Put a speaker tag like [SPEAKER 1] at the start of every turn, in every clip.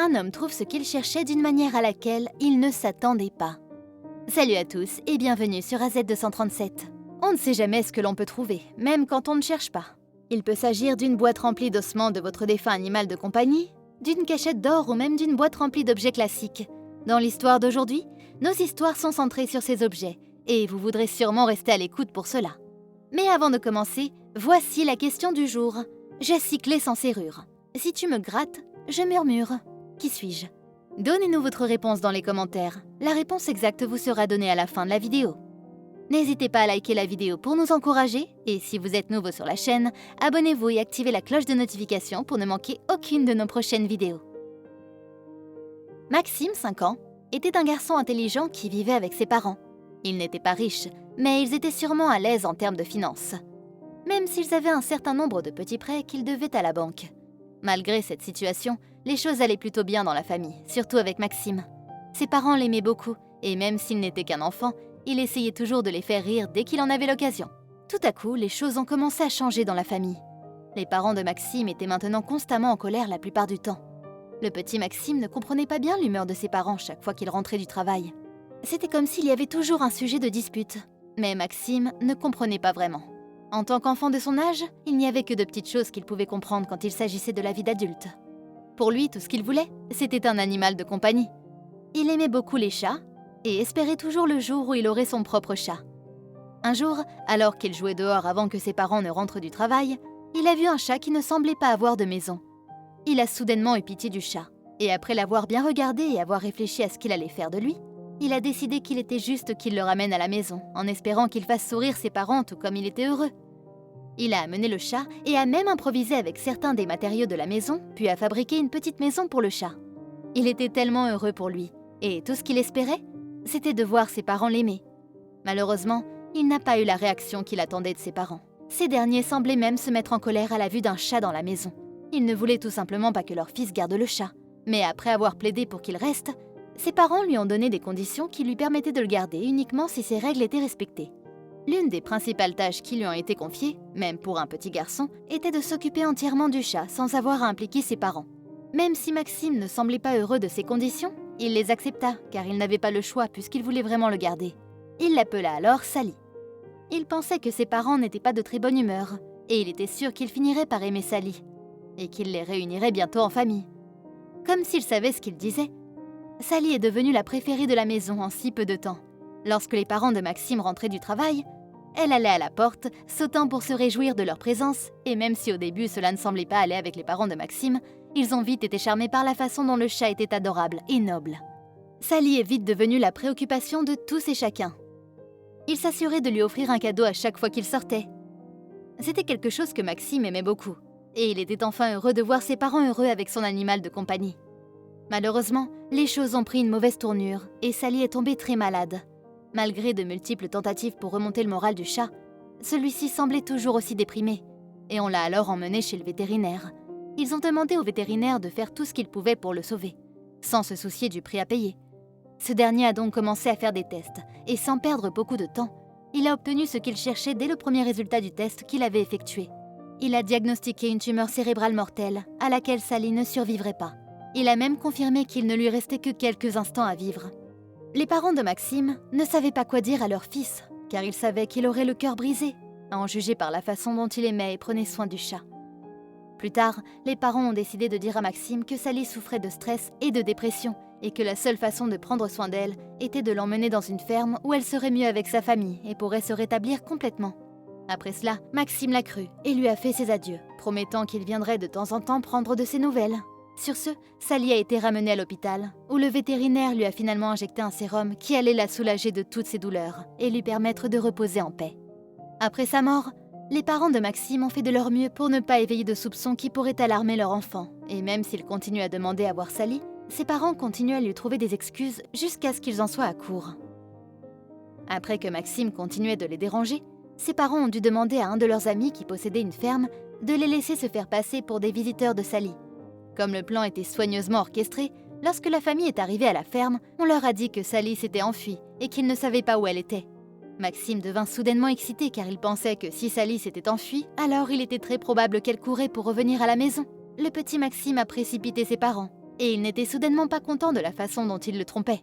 [SPEAKER 1] un homme trouve ce qu'il cherchait d'une manière à laquelle il ne s'attendait pas. Salut à tous et bienvenue sur AZ237. On ne sait jamais ce que l'on peut trouver, même quand on ne cherche pas. Il peut s'agir d'une boîte remplie d'ossements de votre défunt animal de compagnie, d'une cachette d'or ou même d'une boîte remplie d'objets classiques. Dans l'histoire d'aujourd'hui, nos histoires sont centrées sur ces objets, et vous voudrez sûrement rester à l'écoute pour cela. Mais avant de commencer, voici la question du jour. J'ai 6 clés sans serrure. Si tu me grattes, je murmure. Qui suis-je? Donnez-nous votre réponse dans les commentaires. La réponse exacte vous sera donnée à la fin de la vidéo. N'hésitez pas à liker la vidéo pour nous encourager, et si vous êtes nouveau sur la chaîne, abonnez-vous et activez la cloche de notification pour ne manquer aucune de nos prochaines vidéos. Maxime, 5 ans, était un garçon intelligent qui vivait avec ses parents. Ils n'étaient pas riches, mais ils étaient sûrement à l'aise en termes de finances. Même s'ils avaient un certain nombre de petits prêts qu'ils devaient à la banque. Malgré cette situation, les choses allaient plutôt bien dans la famille, surtout avec Maxime. Ses parents l'aimaient beaucoup, et même s'il n'était qu'un enfant, il essayait toujours de les faire rire dès qu'il en avait l'occasion. Tout à coup, les choses ont commencé à changer dans la famille. Les parents de Maxime étaient maintenant constamment en colère la plupart du temps. Le petit Maxime ne comprenait pas bien l'humeur de ses parents chaque fois qu'il rentrait du travail. C'était comme s'il y avait toujours un sujet de dispute. Mais Maxime ne comprenait pas vraiment. En tant qu'enfant de son âge, il n'y avait que de petites choses qu'il pouvait comprendre quand il s'agissait de la vie d'adulte. Pour lui, tout ce qu'il voulait, c'était un animal de compagnie. Il aimait beaucoup les chats et espérait toujours le jour où il aurait son propre chat. Un jour, alors qu'il jouait dehors avant que ses parents ne rentrent du travail, il a vu un chat qui ne semblait pas avoir de maison. Il a soudainement eu pitié du chat, et après l'avoir bien regardé et avoir réfléchi à ce qu'il allait faire de lui, il a décidé qu'il était juste qu'il le ramène à la maison, en espérant qu'il fasse sourire ses parents tout comme il était heureux. Il a amené le chat et a même improvisé avec certains des matériaux de la maison, puis a fabriqué une petite maison pour le chat. Il était tellement heureux pour lui, et tout ce qu'il espérait, c'était de voir ses parents l'aimer. Malheureusement, il n'a pas eu la réaction qu'il attendait de ses parents. Ces derniers semblaient même se mettre en colère à la vue d'un chat dans la maison. Ils ne voulaient tout simplement pas que leur fils garde le chat. Mais après avoir plaidé pour qu'il reste, ses parents lui ont donné des conditions qui lui permettaient de le garder uniquement si ses règles étaient respectées. L'une des principales tâches qui lui ont été confiées, même pour un petit garçon, était de s'occuper entièrement du chat sans avoir à impliquer ses parents. Même si Maxime ne semblait pas heureux de ces conditions, il les accepta car il n'avait pas le choix puisqu'il voulait vraiment le garder. Il l'appela alors Sally. Il pensait que ses parents n'étaient pas de très bonne humeur et il était sûr qu'il finirait par aimer Sally et qu'il les réunirait bientôt en famille. Comme s'il savait ce qu'il disait, Sally est devenue la préférée de la maison en si peu de temps. Lorsque les parents de Maxime rentraient du travail, elle allait à la porte, sautant pour se réjouir de leur présence, et même si au début cela ne semblait pas aller avec les parents de Maxime, ils ont vite été charmés par la façon dont le chat était adorable et noble. Sally est vite devenue la préoccupation de tous et chacun. Il s'assurait de lui offrir un cadeau à chaque fois qu'il sortait. C'était quelque chose que Maxime aimait beaucoup, et il était enfin heureux de voir ses parents heureux avec son animal de compagnie. Malheureusement, les choses ont pris une mauvaise tournure, et Sally est tombée très malade. Malgré de multiples tentatives pour remonter le moral du chat, celui-ci semblait toujours aussi déprimé, et on l'a alors emmené chez le vétérinaire. Ils ont demandé au vétérinaire de faire tout ce qu'il pouvait pour le sauver, sans se soucier du prix à payer. Ce dernier a donc commencé à faire des tests, et sans perdre beaucoup de temps, il a obtenu ce qu'il cherchait dès le premier résultat du test qu'il avait effectué. Il a diagnostiqué une tumeur cérébrale mortelle, à laquelle Sally ne survivrait pas. Il a même confirmé qu'il ne lui restait que quelques instants à vivre. Les parents de Maxime ne savaient pas quoi dire à leur fils, car ils savaient qu'il aurait le cœur brisé, à en juger par la façon dont il aimait et prenait soin du chat. Plus tard, les parents ont décidé de dire à Maxime que Sally souffrait de stress et de dépression, et que la seule façon de prendre soin d'elle était de l'emmener dans une ferme où elle serait mieux avec sa famille et pourrait se rétablir complètement. Après cela, Maxime l'a cru et lui a fait ses adieux, promettant qu'il viendrait de temps en temps prendre de ses nouvelles. Sur ce, Sally a été ramenée à l'hôpital, où le vétérinaire lui a finalement injecté un sérum qui allait la soulager de toutes ses douleurs et lui permettre de reposer en paix. Après sa mort, les parents de Maxime ont fait de leur mieux pour ne pas éveiller de soupçons qui pourraient alarmer leur enfant, et même s'ils continuent à demander à voir Sally, ses parents continuent à lui trouver des excuses jusqu'à ce qu'ils en soient à court. Après que Maxime continuait de les déranger, ses parents ont dû demander à un de leurs amis qui possédait une ferme de les laisser se faire passer pour des visiteurs de Sally. Comme le plan était soigneusement orchestré, lorsque la famille est arrivée à la ferme, on leur a dit que Sally s'était enfuie et qu'ils ne savaient pas où elle était. Maxime devint soudainement excité car il pensait que si Sally s'était enfuie, alors il était très probable qu'elle courait pour revenir à la maison. Le petit Maxime a précipité ses parents Et il n'était soudainement pas content de la façon dont il le trompait.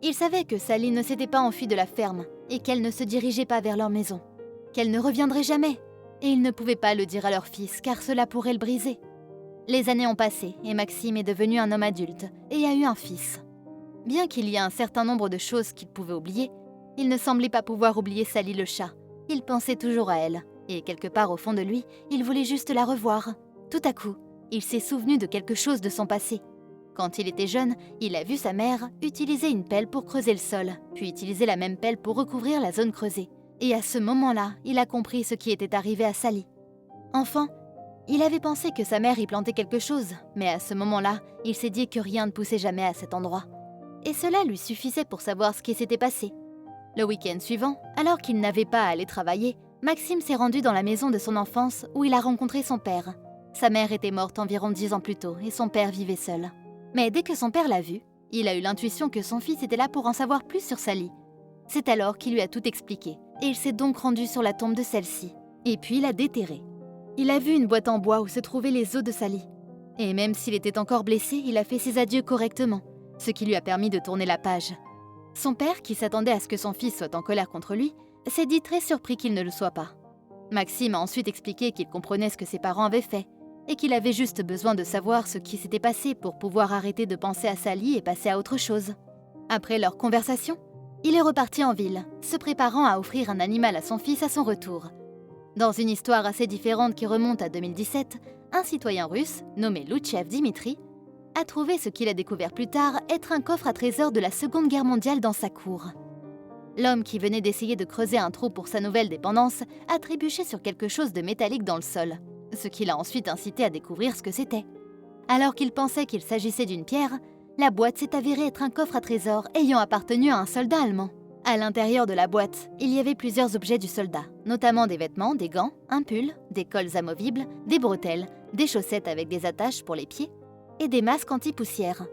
[SPEAKER 1] Il savait que Sally ne s'était pas enfuie de la ferme et qu'elle ne se dirigeait pas vers leur maison, qu'elle ne reviendrait jamais. Et il ne pouvait pas le dire à leur fils car cela pourrait le briser. Les années ont passé et Maxime est devenu un homme adulte et a eu un fils. Bien qu'il y ait un certain nombre de choses qu'il pouvait oublier, il ne semblait pas pouvoir oublier Sally le chat. Il pensait toujours à elle, et quelque part au fond de lui, il voulait juste la revoir. Tout à coup, il s'est souvenu de quelque chose de son passé. Quand il était jeune, il a vu sa mère utiliser une pelle pour creuser le sol, puis utiliser la même pelle pour recouvrir la zone creusée. Et à ce moment-là, il a compris ce qui était arrivé à Sally. Enfant, il avait pensé que sa mère y plantait quelque chose, mais à ce moment-là, il s'est dit que rien ne poussait jamais à cet endroit. Et cela lui suffisait pour savoir ce qui s'était passé. Le week-end suivant, alors qu'il n'avait pas à aller travailler, Maxime s'est rendu dans la maison de son enfance où il a rencontré son père. Sa mère était morte environ 10 ans plus tôt et son père vivait seul. Mais dès que son père l'a vu, il a eu l'intuition que son fils était là pour en savoir plus sur Sally. C'est alors qu'il lui a tout expliqué, et il s'est donc rendu sur la tombe de celle-ci. Et puis l'a déterrée. Il a vu une boîte en bois où se trouvaient les os de Sally. Et même s'il était encore blessé, il a fait ses adieux correctement, ce qui lui a permis de tourner la page. Son père, qui s'attendait à ce que son fils soit en colère contre lui, s'est dit très surpris qu'il ne le soit pas. Maxime a ensuite expliqué qu'il comprenait ce que ses parents avaient fait, et qu'il avait juste besoin de savoir ce qui s'était passé pour pouvoir arrêter de penser à Sally et passer à autre chose. Après leur conversation, il est reparti en ville, se préparant à offrir un animal à son fils à son retour. Dans une histoire assez différente qui remonte à 2017, un citoyen russe, nommé Loutchev Dimitri, a trouvé ce qu'il a découvert plus tard être un coffre à trésors de la Seconde Guerre mondiale dans sa cour. L'homme qui venait d'essayer de creuser un trou pour sa nouvelle dépendance a trébuché sur quelque chose de métallique dans le sol, ce qui l'a ensuite incité à découvrir ce que c'était. Alors qu'il pensait qu'il s'agissait d'une pierre, la boîte s'est avérée être un coffre à trésors ayant appartenu à un soldat allemand. À l'intérieur de la boîte, il y avait plusieurs objets du soldat, notamment des vêtements, des gants, un pull, des cols amovibles, des bretelles, des chaussettes avec des attaches pour les pieds et des masques anti-poussière.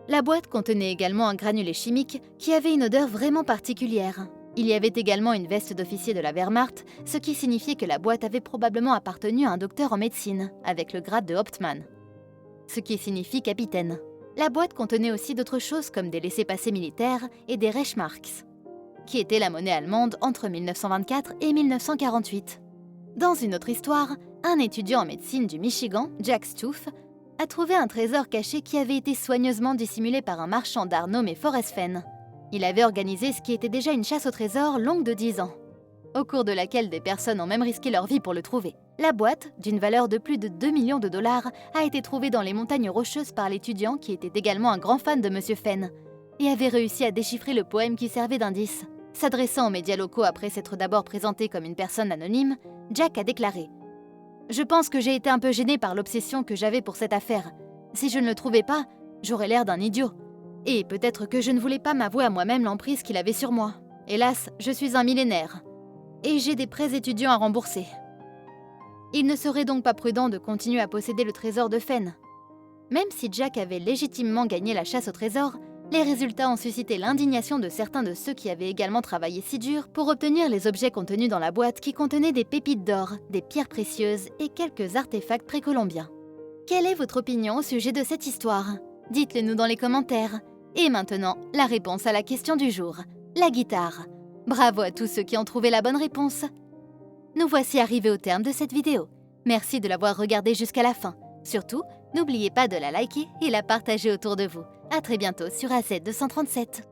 [SPEAKER 1] La boîte contenait également un granulé chimique qui avait une odeur vraiment particulière. Il y avait également une veste d'officier de la Wehrmacht, ce qui signifiait que la boîte avait probablement appartenu à un docteur en médecine, avec le grade de Hauptmann, ce qui signifie capitaine. La boîte contenait aussi d'autres choses comme des laissez-passer militaires et des Reichsmarks, qui étaient la monnaie allemande entre 1924 et 1948. Dans une autre histoire, un étudiant en médecine du Michigan, Jack Stouff, a trouvé un trésor caché qui avait été soigneusement dissimulé par un marchand d'art nommé Forrest Fenn. Il avait organisé ce qui était déjà une chasse au trésor longue de 10 ans, au cours de laquelle des personnes ont même risqué leur vie pour le trouver. La boîte, d'une valeur de plus de 2 millions de dollars, a été trouvée dans les montagnes rocheuses par l'étudiant qui était également un grand fan de Monsieur Fenn et avait réussi à déchiffrer le poème qui servait d'indice. S'adressant aux médias locaux après s'être d'abord présenté comme une personne anonyme, Jack a déclaré « Je pense que j'ai été un peu gêné par l'obsession que j'avais pour cette affaire. Si je ne le trouvais pas, j'aurais l'air d'un idiot. Et peut-être que je ne voulais pas m'avouer à moi-même l'emprise qu'il avait sur moi. Hélas, je suis un millénaire. Et j'ai des prêts étudiants à rembourser. Il ne serait donc pas prudent de continuer à posséder le trésor de Fenn. » Même si Jack avait légitimement gagné la chasse au trésor, les résultats ont suscité l'indignation de certains de ceux qui avaient également travaillé si dur pour obtenir les objets contenus dans la boîte qui contenaient des pépites d'or, des pierres précieuses et quelques artefacts précolombiens. Quelle est votre opinion au sujet de cette histoire? Dites-le nous dans les commentaires. Et maintenant, la réponse à la question du jour, la guitare. Bravo à tous ceux qui ont trouvé la bonne réponse. Nous voici arrivés au terme de cette vidéo. Merci de l'avoir regardée jusqu'à la fin. Surtout, n'oubliez pas de la liker et la partager autour de vous. À très bientôt sur AZ237.